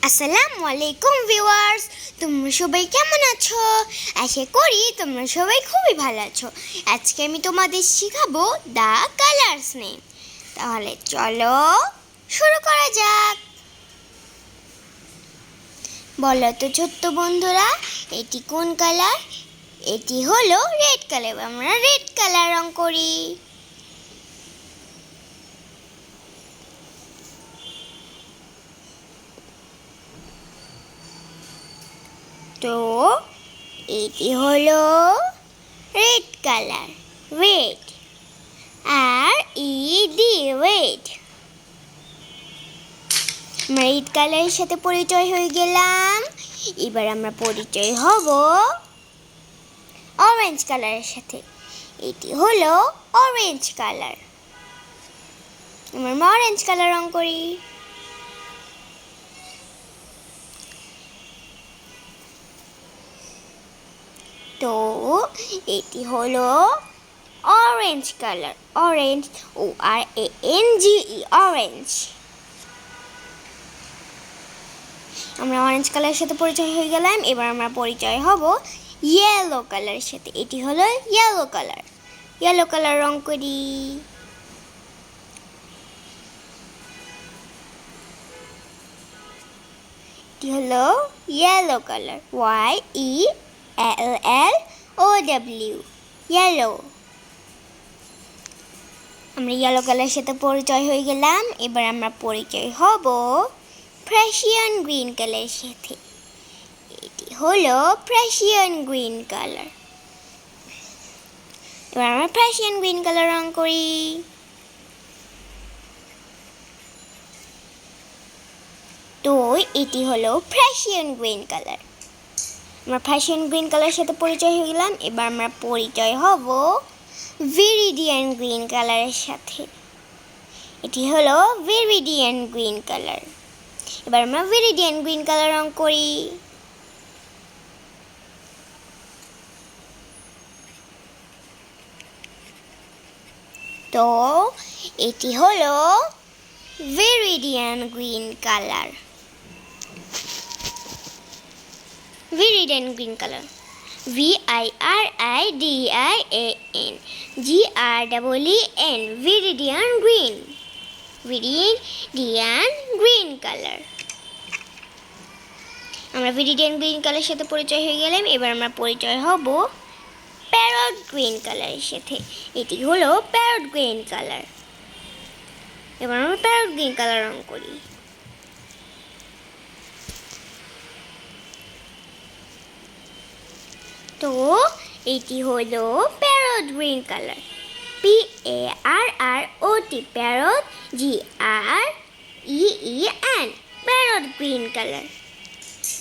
আসসালামু আলাইকুম ভিউয়ার্স, তোমরা সবাই কেমন আছো? আশা করি তোমরা সবাই খুবই ভালো আছো। আজকে আমি তোমাদের শেখাবো দ্য কালার্স নেম। তাহলে চলো শুরু করা যাক। বলো তো ছোট্ট বন্ধুরা, এটি কোন কালার? এটি হলো রেড কালার। আমরা রেড কালার রং করি। তো এটি হলো red colour, red, RED, red. আমরা রেড কালারের সাথে পরিচয় হয়ে গেলাম। এবার আমরা পরিচয় হব অরেঞ্জ কালারের সাথে। এটি হলো অরেঞ্জ কালার। আমরা অরেঞ্জ কালার রং করি। তো এটি হলো orange colour, orange, ORANGE, orange. আমরা অরেঞ্জ কালারের সাথে পরিচয় হয়ে গেলাম। এবার আমরা পরিচয় হব ইয়েলো কালারের সাথে। এটি হলো ইয়েলো কালার, ইয়েলো কালার রং করি। এটি হলো ইয়েলো কালার, YELLOW, ইয়েলো। আমরা ইয়েলো কালারের সাথে পরিচয় হয়ে গেলাম। এবার আমরা পরিচয় হব প্রাশিয়ান গ্রিন কালারের সাথে। এটি হলো প্রাশিয়ান গ্রিন কালার। এবার আমরা প্রাশিয়ান গ্রিন কালার রং করি। তো এটি হলো প্রাশিয়ান গ্রিন কালার। আমরা প্রাশিয়ান গ্রিন কালারের সাথে পরিচয় হয়ে গেলাম। এবার আমরা পরিচয় হব ভিরিডিয়ান গ্রিন কালারের সাথে। এটি হলো ভিরিডিয়ান গ্রিন কালার। এবার আমরা ভিরিডিয়ান গ্রিন কালার রং করি। তো এটি হলো viridian green colour, viridian green colour, VIRIDIAN GREEN, viridian green, viridian green colour. আমরা ভিরিডিয়ান গ্রিন কালারের সাথে পরিচয় হয়ে গেলাম। এবার আমরা পরিচয় হব প্যারট গ্রিন কালারের সাথে। এটি হলো প্যারট গ্রিন কালার। এবার আমরা প্যারট গ্রিন কালার রং করি। তো এটি হলো parrot green colour, PARROT, parrot, GREEN, parrot green colour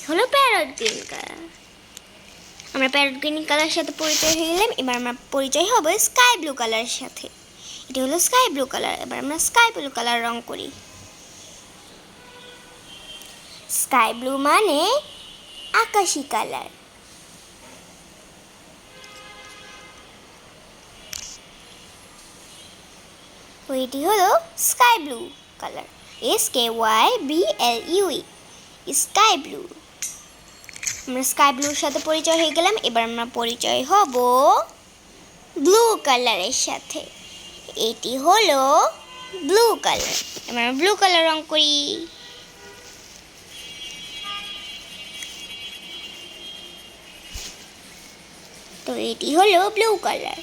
হলো প্যারট গ্রিন কালার। আমরা প্যারট গ্রিন কালারের সাথে পরিচয় হয়ে গেলাম। এবার আমরা পরিচয় হব স্কাই ব্লু কালারের সাথে। এটি হলো স্কাই ব্লু কালার। এবার আমরা স্কাই ব্লু কালার রং করি। স্কাই ব্লু মানে আকাশী কালার। তো এটি হলো sky blue colour, SKYBLUE, sky blue. আমরা স্কাই ব্লুর সাথে পরিচয় হয়ে গেলাম। এবার আমরা পরিচয় হব ব্লু কালারের সাথে। এটি হলো ব্লু কালার। এবার আমরা ব্লু কালার রং করি। তো এটি হলো blue colour,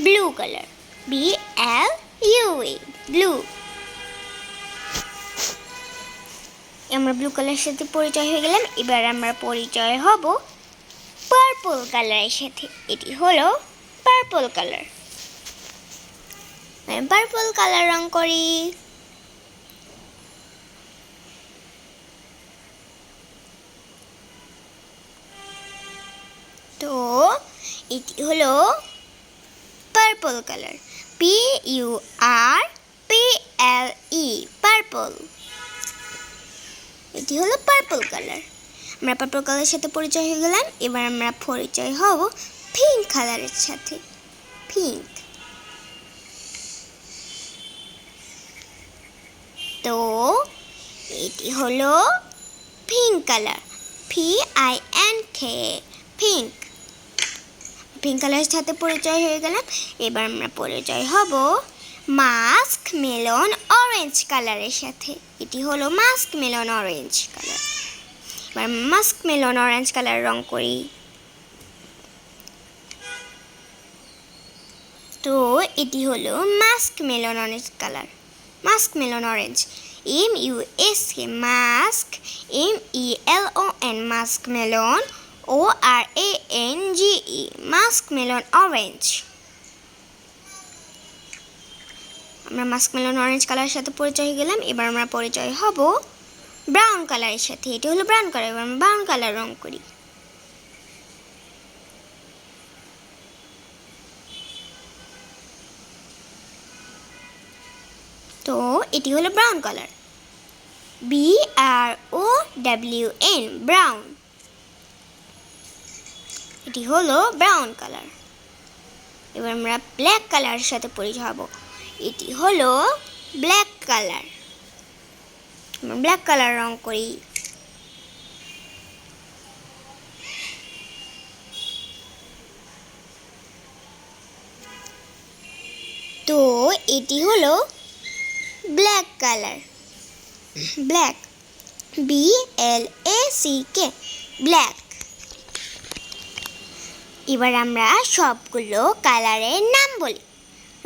blue colour, BLUE, blue. আমরা ব্লু কালারের সাথে পরিচয় হয়ে গেলাম। এবার আমরা পরিচয় হব পার্পল কালারের সাথে। এটি হলো পার্পল কালার। পার্পল কালার রং করি। তো এটি হলো পার্পল কালার, PURPLE, পার্পল। এটি হলো পার্পল কালার। আমরা পার্পল কালারের সাথে পরিচয় হয়ে গেলাম। এবার আমরা পরিচয় হব পিঙ্ক কালারের সাথে, পিঙ্ক। তো এটি হলো pink colour, PINK, pink. Pink কালারের সাথে পরিচয় হয়ে গেলাম। এবার আমরা পরিচয় হব মাস্ক মেলন অরেঞ্জ কালারের সাথে। এটি হলো মাস্ক মেলন অরেঞ্জ কালার। এবার মাস্ক মেলন অরেঞ্জ কালার রং করি। তো এটি হলো musk melon orange colour, musk melon orange, MUSK musk, MELON musk melon, ORANGE musk melon orange. আমরা মাস্ক মেলন অরেঞ্জ কালারের সাথে পরিচয় হয়ে গেলাম। এবার আমরা পরিচয় হব ব্রাউন কালারের সাথে। এটি হলো ব্রাউন কালার। এবার আমরা ব্রাউন কালার রং করি। তো এটি হলো ব্রাউন কালার, BROWN ব্রাউন। এটি হলো ব্রাউন কালার। এবার আমরা ব্ল্যাক কালারের সাথে পরিচয় হব। এটি হলো ব্ল্যাক কালার। আমরা ব্ল্যাক কালার রং করি। তো এটি হলো black colour, black, BLACK black. এবার আমরা সবগুলো কালারের নাম বলি।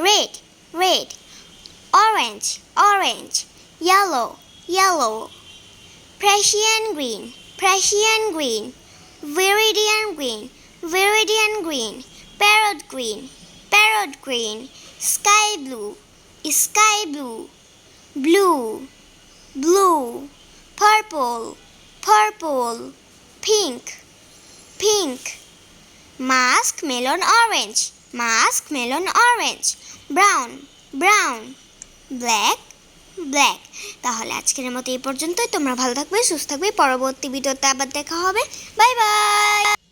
Red, red, orange, orange, yellow, yellow, Prussian green, Prussian green, viridian green, viridian green, parrot green, parrot green, sky blue, sky blue, blue, blue, purple, purple, pink, pink, mask melon orange, mask melon orange, brown, brown, black, black. তাহলে আজকের মতো এই পর্যন্তই। তোমরা ভালো থাকবে, সুস্থ থাকবে। পরবর্তী ভিডিওতে আবার দেখা হবে। Bye bye.